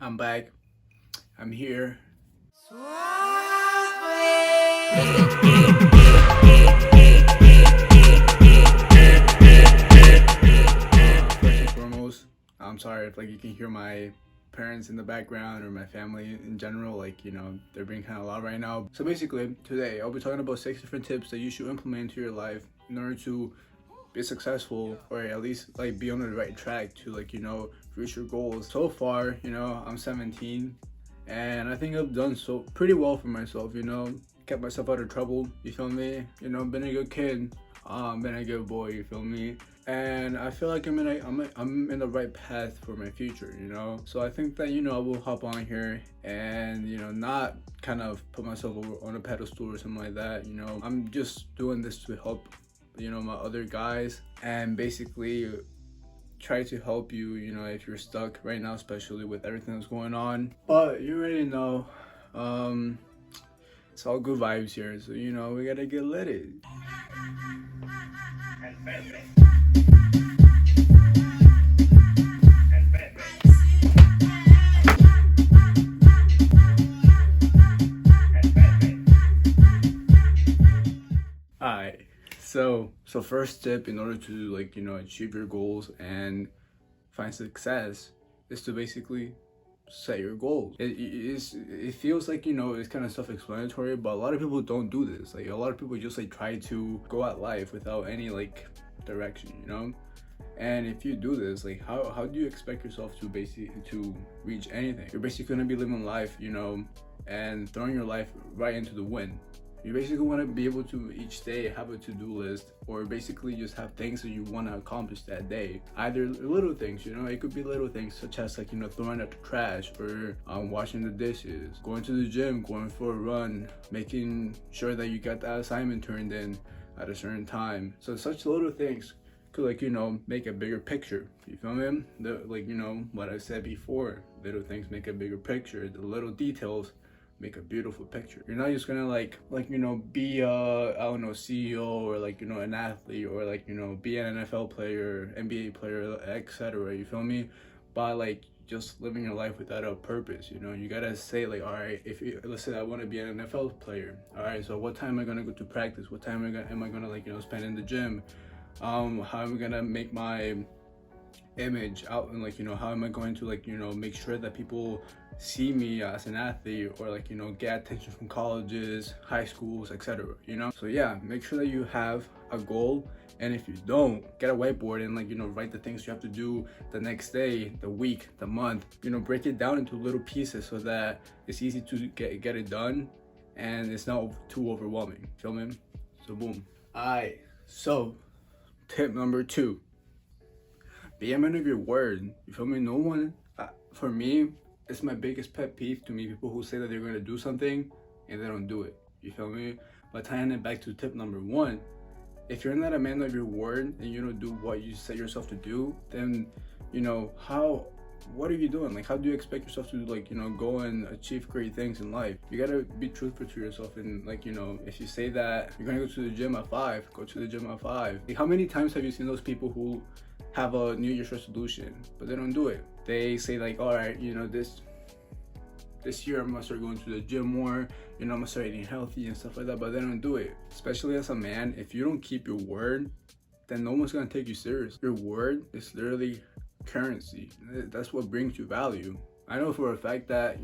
I'm back. I'm here. First and foremost, I'm sorry if you can hear my parents in the background or my family in general, they're being kind of loud right now. So basically, today I'll be talking about 6 different tips that you should implement into your life in order to be successful, or at least be on the right track to reach your goals. So far, I'm 17 and I think I've done so pretty well for myself, kept myself out of trouble, you feel me, been a good kid, been a good boy, you feel me, and I feel like I'm in the right path for my future, so I think that I will hop on here and not kind of put myself on a pedestal or something like that. I'm just doing this to help my other guys, and basically try to help you, if you're stuck right now, especially with everything that's going on. But you already know, it's all good vibes here, so we gotta get lit. Alright, so first tip in order to achieve your goals and find success is to basically set your goals. It feels like it's kind of self-explanatory, but a lot of people don't do this. A lot of people just try to go at life without any direction, and if you do this, how do you expect yourself to reach anything? You're basically gonna be living life, and throwing your life right into the wind. You basically want to be able to each day have a to-do list, or basically just have things that you want to accomplish that day. Either little things, it could be little things such as throwing out the trash, or washing the dishes, going to the gym, going for a run, making sure that you got that assignment turned in at a certain time. So such little things could make a bigger picture. You feel me? What I said before, little things make a bigger picture. The little details make a beautiful picture. You're not just gonna be a CEO, or an athlete, or be an NFL player, NBA player, etc. You feel me? By just living your life without a purpose. You gotta say all right, let's say I want to be an NFL player. All right, so what time am I gonna go to practice? What time am I gonna spend in the gym? How am I gonna make my image out, and how am I going to make sure that people see me as an athlete, or get attention from colleges, high schools, etc. So yeah, make sure that you have a goal, and if you don't, get a whiteboard and write the things you have to do the next day, the week, the month. Break it down into little pieces so that it's easy to get it done, and it's not too overwhelming. Feel me? So boom. Alright, so tip number 2, be a man of your word. You feel me? No one, for me, it's my biggest pet peeve to me, people who say that they're going to do something and they don't do it. You feel me? But tying it back to tip number 1, if you're not a man of your word and you don't do what you set yourself to do, then what are you doing? How do you expect yourself to go and achieve great things in life? You gotta be truthful to yourself, and if you say that you're gonna go to the gym at 5, go to the gym at 5. How many times have you seen those people who have a New Year's resolution but they don't do it? They say all right, this year I'm gonna start going to the gym more, I'm gonna start eating healthy and stuff like that, but they don't do it. Especially as a man, if you don't keep your word, then no one's gonna take you serious. Your word is literally currency. That's what brings you value. I know for a fact that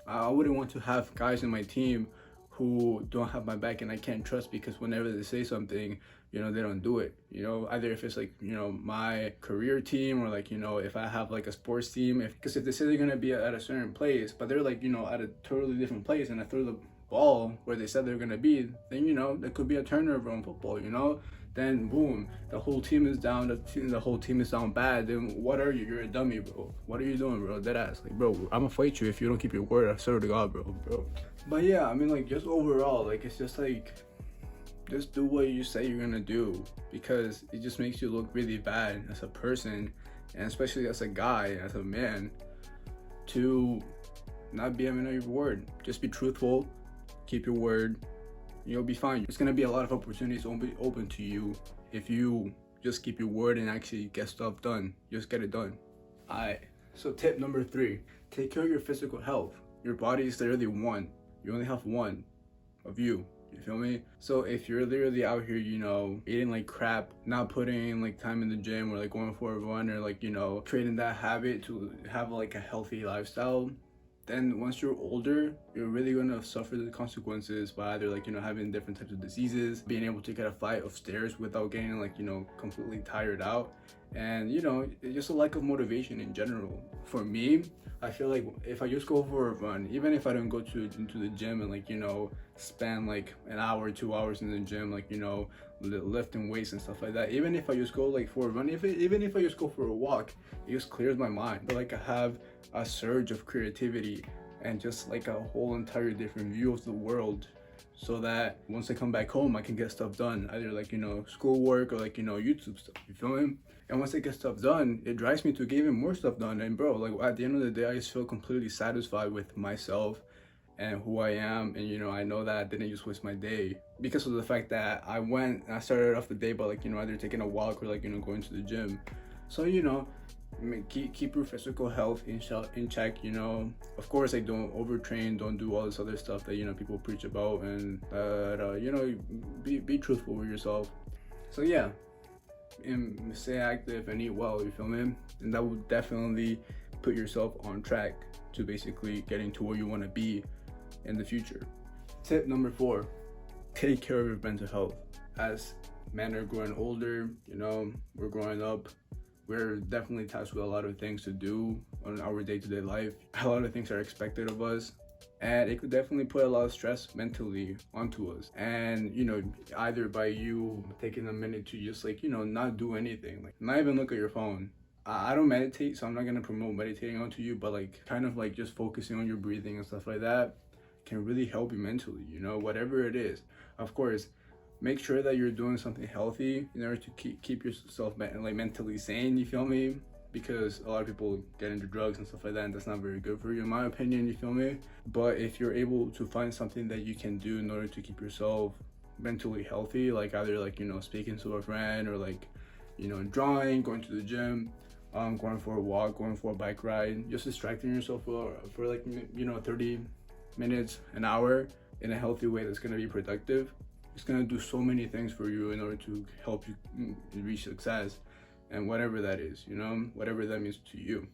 I wouldn't want to have guys in my team who don't have my back and I can't trust, because whenever they say something, they don't do it. Either if it's my career team, or if I have a sports team, because if they say they're gonna be at a certain place but they're at a totally different place, and I throw the ball where they said they're gonna be, then there could be a turnover in football. Then boom, the whole team is down. The whole team is down bad. Then what are you? You're a dummy, bro. What are you doing, bro? Deadass. Bro, I'm gonna fight you if you don't keep your word. I swear to God, bro. But yeah, I mean, just overall, it's just just do what you say you're gonna do, because it just makes you look really bad as a person, and especially as a guy, as a man, to not be a man of your word. Just be truthful, keep your word. You'll be fine. There's gonna be a lot of opportunities open to you if you just keep your word and actually get stuff done. Just get it done. Alright, so tip number 3. take care of your physical health. Your body is literally one. You only have one of you. You feel me? So if you're literally out here, you know, eating like crap, not putting in like time in the gym, or like going for a run, or like, you know, creating that habit to have like a healthy lifestyle, then once you're older, you're really gonna suffer the consequences by either like, you know, having different types of diseases, being able to get a flight of stairs without getting like, you know, completely tired out, and you know, just a lack of motivation in general. For me, I feel like if I just go for a run, even if I don't go into the gym and like, you know, spend like an hour, 2 hours in the gym, like, you know, lifting weights and stuff like that, even if I just go like for a run, even if I just go for a walk, it just clears my mind. But like I have a surge of creativity and just like a whole entire different view of the world, so that once I come back home, I can get stuff done, either like, you know, schoolwork or like, you know, YouTube stuff. You feel me? And once I get stuff done, it drives me to get even more stuff done. And bro, like at the end of the day, I just feel completely satisfied with myself and who I am. And you know, I know that I didn't just waste my day because of the fact that I started off the day by like, you know, either taking a walk or like, you know, going to the gym. So, you know, keep your physical health in check, you know. Of course, like, don't overtrain, don't do all this other stuff that, you know, people preach about, and you know, be truthful with yourself. So yeah, and stay active and eat well, you feel me? And that will definitely put yourself on track to basically getting to where you want to be in the future. Tip number 4, take care of your mental health. As men are growing older, you know, we're growing up, we're definitely tasked with a lot of things to do on our day-to-day life. A lot of things are expected of us, and it could definitely put a lot of stress mentally onto us. And you know, either by you taking a minute to just like, you know, not do anything, like not even look at your phone. I don't meditate, so I'm not gonna promote meditating onto you, but like kind of like just focusing on your breathing and stuff like that can really help you mentally, you know, whatever it is. Of course, make sure that you're doing something healthy in order to keep yourself like mentally sane, you feel me? Because a lot of people get into drugs and stuff like that, and that's not very good for you, in my opinion, you feel me? But if you're able to find something that you can do in order to keep yourself mentally healthy, like either like, you know, speaking to a friend, or like, you know, drawing, going to the gym, going for a walk, going for a bike ride, just distracting yourself for like, you know, 30 minutes, an hour in a healthy way that's going to be productive, it's going to do so many things for you in order to help you reach success, and whatever that is, you know, whatever that means to you.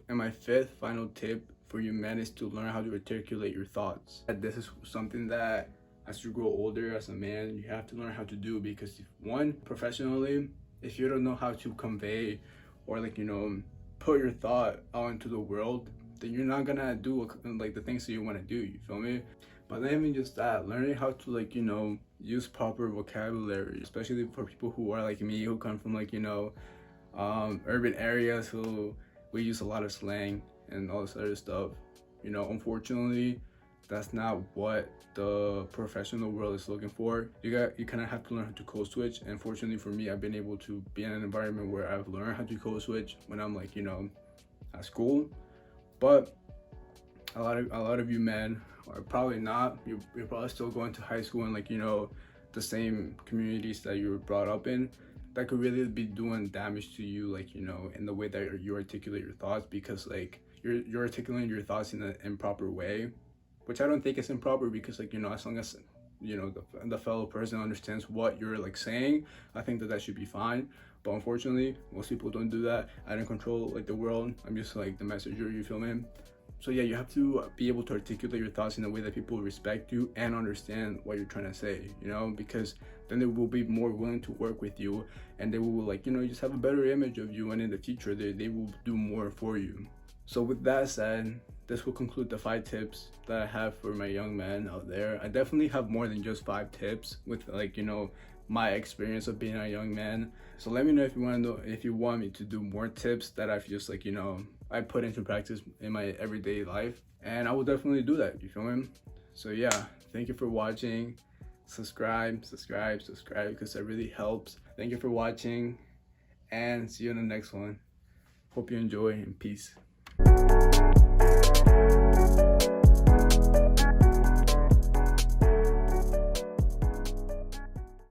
And my 5th final tip for you men is to learn how to articulate your thoughts. This is something that as you grow older as a man, you have to learn how to do, because one, professionally, if you don't know how to convey or like, you know, put your thought out into the world, then you're not gonna do like the things that you want to do, you feel me? But not even just that, learning how to like, you know, use proper vocabulary, especially for people who are like me, who come from like, you know, urban areas, who we use a lot of slang and all this other stuff. You know, unfortunately, that's not what the professional world is looking for. You kind of have to learn how to code switch. And fortunately for me, I've been able to be in an environment where I've learned how to code switch when I'm like, you know, at school. But a lot of you men are probably not. You're probably still going to high school and like, you know, the same communities that you were brought up in. That could really be doing damage to you, like, you know, in the way that you articulate your thoughts, because like you're articulating your thoughts in an improper way, which I don't think is improper, because like, you know, as long as, you know, the fellow person understands what you're like saying, I think that should be fine. But unfortunately, most people don't do that. I don't control like the world. I'm just like the messenger, you feel me? So yeah, you have to be able to articulate your thoughts in a way that people respect you and understand what you're trying to say, you know, because then they will be more willing to work with you, and they will like, you know, just have a better image of you, and in the future they will do more for you. So with that said, this will conclude the 5 tips that I have for my young man out there. I definitely have more than just 5 tips with like, you know, my experience of being a young man. So let me know if you want me to do more tips that I've just like, you know, I put into practice in my everyday life, and I will definitely do that, you feel me? So yeah, thank you for watching. Subscribe, because that really helps. Thank you for watching, and see you in the next one. Hope you enjoy, and peace.